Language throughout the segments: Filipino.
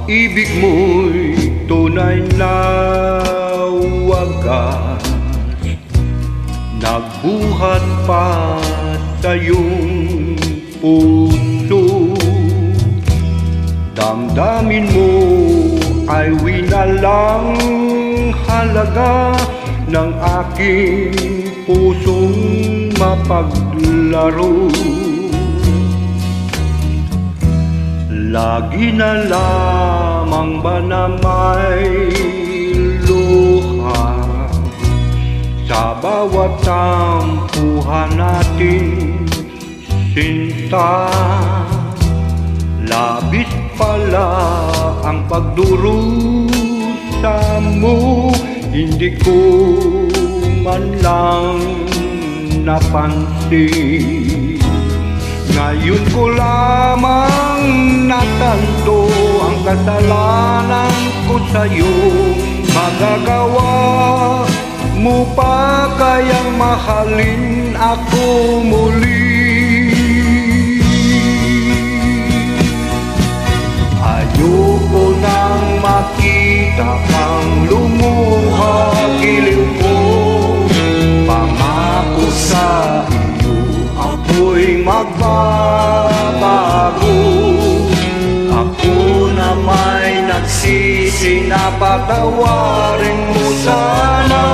Ibig mo'y tunay na wagas, nagbuhat pa sa iyong puso. Damdamin mo ay winalang halaga ng aking pusong mapaglaro. Lagi na lamang ba na may luha sa bawat tampuhan natin, sinta? Labis pala ang pagdurusa mo, hindi ko man lang napansin. Ngayon ko lamang natanto ang kasalanan ko sa'yo. Magagawa mo pa kayang mahalin ako muli? Ayoko nang makita kang lumuha, giliw ko. Pangako sa iyo ako'y magbabago. Ako na may nagsisi na patawarin mo sana.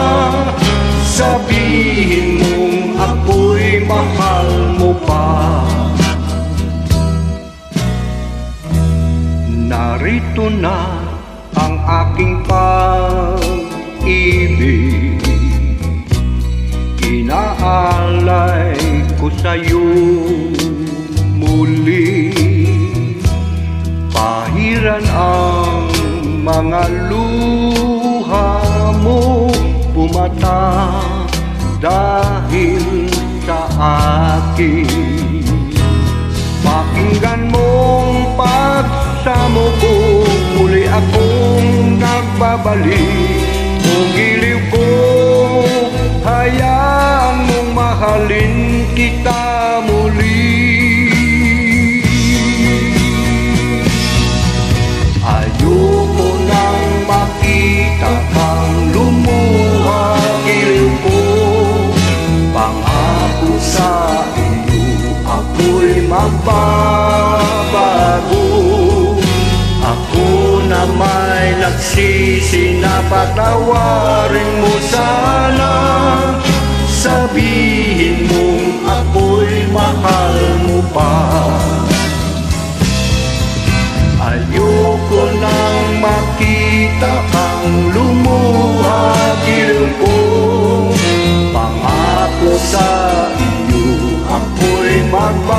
Sabihin mong ako'y mahal mo pa. Narito na ang aking pag-ibig, inaalay ko sa'yo muli. Pahiran ang mga luha mo, pumata dahil sa akin. Pakinggan mong pagsamo ko, muli akong nagbabalik. Kung giliw ko, hayaan mong mahalin kita muli. Ayoko nang makita kang lumuha, giliw ko. Pangako sa iyo ako'y magbabago. Ako na may nagsisi na patawarin mo sana. Sabihin mong ako'y mahal mo pa. Ayoko nang makita kang lumuha, giliw ko. Pangako sa iyo ako'y magbabago.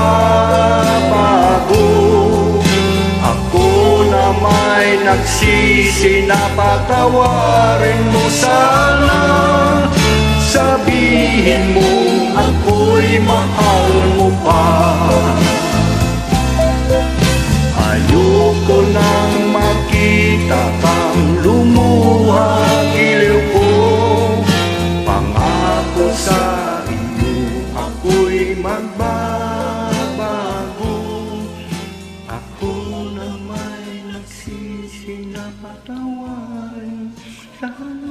Ako na may nagsisi na patawarin mo sana. Sabihin mo ako'y mahal mo pa. Ayoko nang makita kang lumuha, giliw ko. Pangako sa iyo ako'y magbabago. Ako na may nagsisi na patawarin sana.